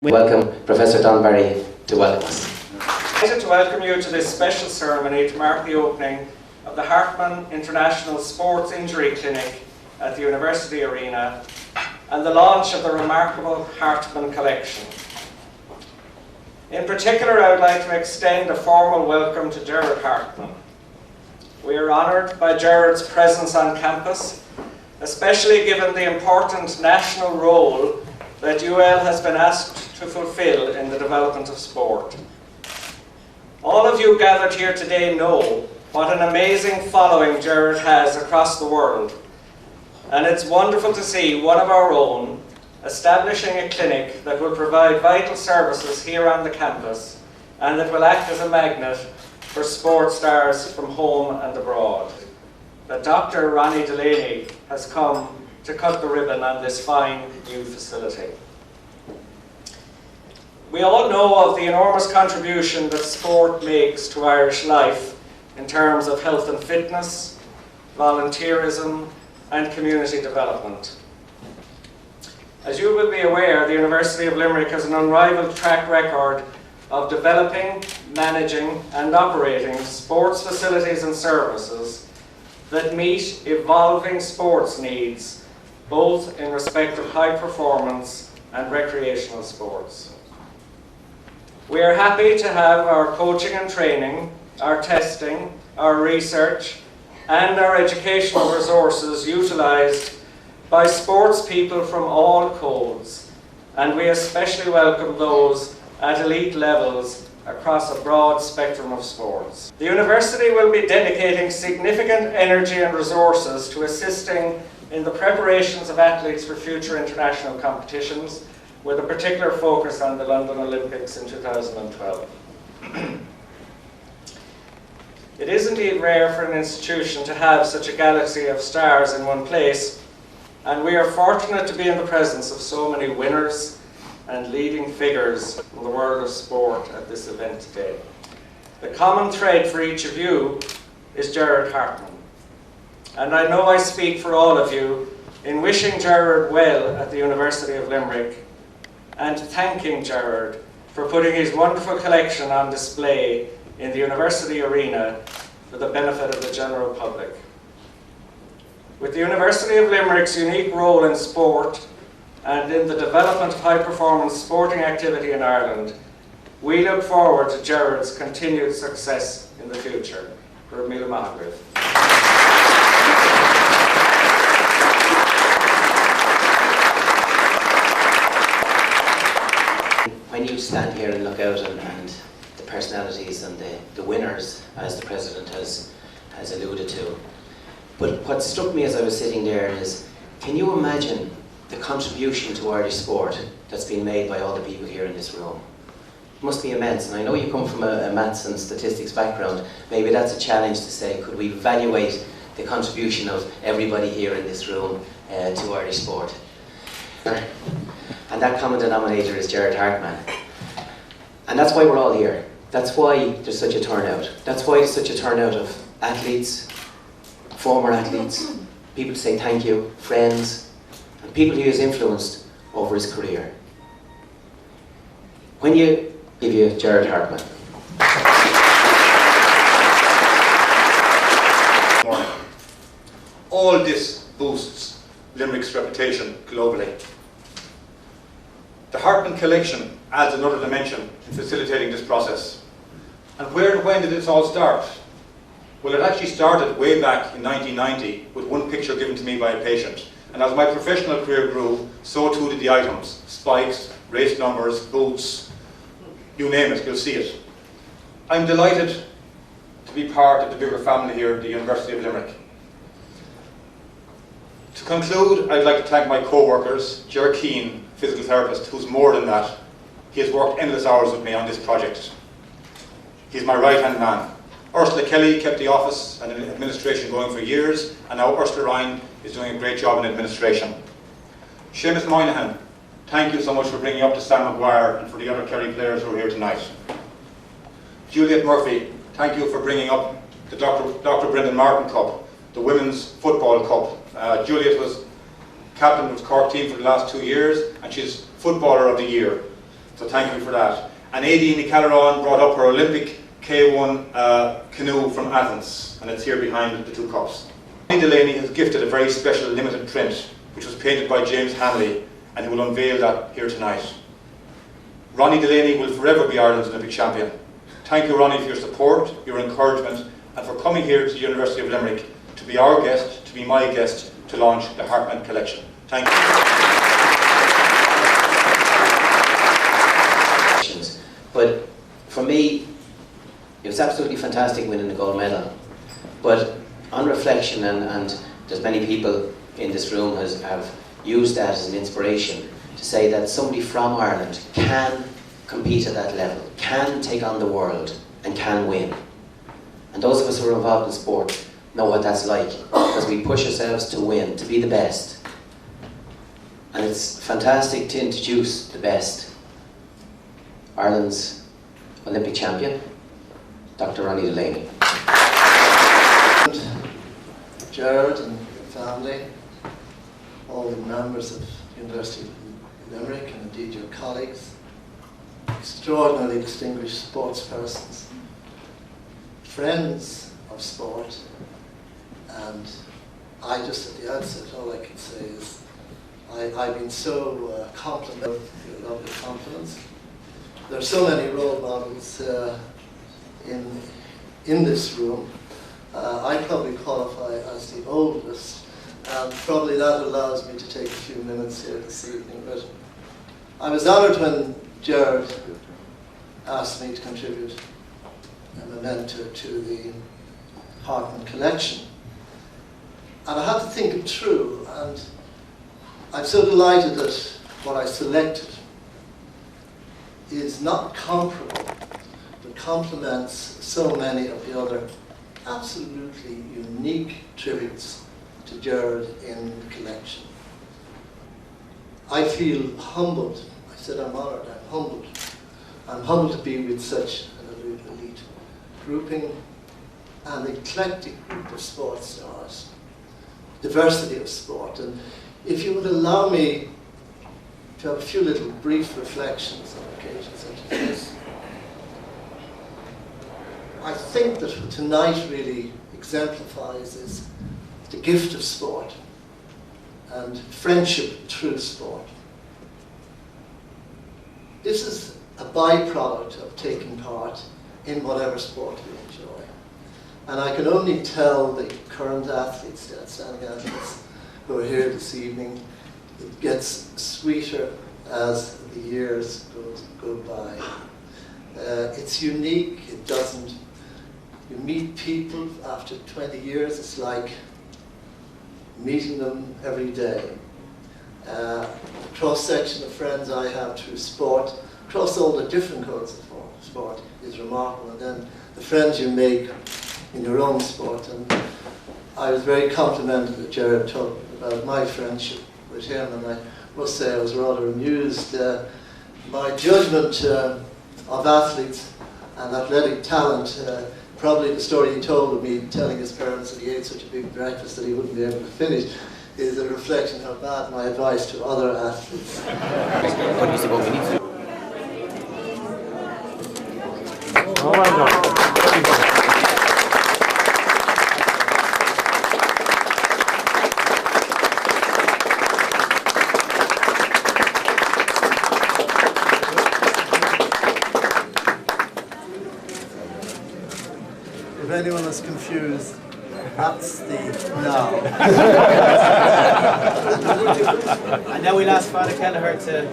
We welcome Professor Don Barry to welcome us. I'm delighted to welcome you to this special ceremony to mark the opening of the Hartman International Sports Injury Clinic at the University Arena and the launch of the remarkable Hartman Collection. In particular, I would like to extend a formal welcome to Gerard Hartman. We are honoured by Gerard's presence on campus, especially given the important national role that UL has been asked to fulfill in the development of sport. All of you gathered here today know what an amazing following Gerard has across the world, and it's wonderful to see one of our own establishing a clinic that will provide vital services here on the campus and that will act as a magnet for sports stars from home and abroad. That Dr. Ronnie Delaney has come to cut the ribbon on this fine new facility. We all know of the enormous contribution that sport makes to Irish life in terms of health and fitness, volunteerism, and community development. As you will be aware, the University of Limerick has an unrivaled track record of developing, managing, and operating sports facilities and services that meet evolving sports needs, both in respect of high performance and recreational sports. We are happy to have our coaching and training, our testing, our research, and our educational resources utilised by sports people from all codes, and we especially welcome those at elite levels across a broad spectrum of sports. The university will be dedicating significant energy and resources to assisting in the preparations of athletes for future international competitions, with a particular focus on the London Olympics in 2012. It is indeed rare for an institution to have such a galaxy of stars in one place, and we are fortunate to be in the presence of so many winners and leading figures in the world of sport at this event today. The common thread for each of you is Gerard Hartman, and I know I speak for all of you in wishing Gerard well at the University of Limerick and thanking Gerard for putting his wonderful collection on display in the University Arena for the benefit of the general public. With the University of Limerick's unique role in sport and in the development of high-performance sporting activity in Ireland, we look forward to Gerard's continued success in the future. Míle maith agaibh. When you stand here and look out and the personalities and the winners, as the President has alluded to, but what struck me as I was sitting there is, can you imagine the contribution to Irish sport that's been made by all the people here in this room? It must be immense, and I know you come from a maths and statistics background. Maybe that's a challenge to say, could we evaluate the contribution of everybody here in this room to Irish sport? And that common denominator is Gerard Hartman. And that's why we're all here. That's why there's such a turnout. That's why there's such a turnout of athletes, former athletes, people to say thank you, friends, and people he has influenced over his career. When you give you Gerard Hartman. All this boosts Limerick's reputation globally. The Hartman Collection adds another dimension in facilitating this process. And where and when did this all start? Well, it actually started way back in 1990 with one picture given to me by a patient. And as my professional career grew, so too did the items. Spikes, race numbers, boots, you name it, you'll see it. I'm delighted to be part of the bigger family here at the University of Limerick. To conclude, I'd like to thank my co-workers, Ger Keane, physical therapist, who's more than that. He has worked endless hours with me on this project. He's my right-hand man. Ursula Kelly kept the office and administration going for years, and now Ursula Ryan is doing a great job in administration. Seamus Moynihan, thank you so much for bringing up to Sam Maguire and for the other Kerry players who are here tonight. Juliet Murphy, thank you for bringing up the Dr. Brendan Martin Cup, the Women's Football Cup. Juliet was captain of the Cork team for the last 2 years, and she's Footballer of the Year. So thank you for that. And Aideen Nicalaron brought up her Olympic K1 canoe from Athens, and it's here behind the two cups. Ronnie Delaney has gifted a very special limited print, which was painted by James Hanley, and he will unveil that here tonight. Ronnie Delaney will forever be Ireland's Olympic champion. Thank you, Ronnie, for your support, your encouragement, and for coming here to the University of Limerick to be our guest, to be my guest, to launch the Hartman collection. Thank you. But for me, it was absolutely fantastic winning the gold medal. But on reflection, and there's many people in this room have used that as an inspiration to say that somebody from Ireland can compete at that level, can take on the world, and can win. And those of us who are involved in sport know what that's like, because we push ourselves to win, to be the best. And it's fantastic to introduce the best, Ireland's Olympic champion, Dr. Ronnie Delaney. Gerard and your family, all the members of the University of Limerick, and indeed your colleagues, extraordinarily distinguished sports persons, friends of sport, and I just at the outset, all I can say is I've been so complimented with your lovely confidence. There are so many role models in this room. I probably qualify as the oldest, and probably that allows me to take a few minutes here this evening. But I was honoured when Gerard asked me to contribute a memento to the Hartman collection. And I had to think it through, and I'm so delighted that what I selected is not comparable, but complements so many of the other absolutely unique tributes to Gerard in the collection. I feel humbled. I said I'm honoured, I'm humbled. I'm humbled to be with such an elite grouping and eclectic group of sports stars, diversity of sport. And if you would allow me to have a few little brief reflections on occasions such as this, I think that what tonight really exemplifies is the gift of sport and friendship through sport. This is a byproduct of taking part in whatever sport we enjoy. And I can only tell the current athletes, the outstanding athletes who are here this evening, it gets sweeter as the years go by. It's unique, it doesn't. You meet people after 20 years, it's like meeting them every day. The cross-section of friends I have through sport, across all the different codes of sport, is remarkable. And then the friends you make in your own sport. And I was very complimented that Gerard talked about my friendship with him, and I must say I was rather amused. My judgment of athletes and athletic talent, probably the story he told of me telling his parents that he ate such a big breakfast that he wouldn't be able to finish, is a reflection how bad my advice to other athletes. What do you say about we need to? Oh, well done. If anyone is confused, that's the now. And now we'll ask Father Kelleher to...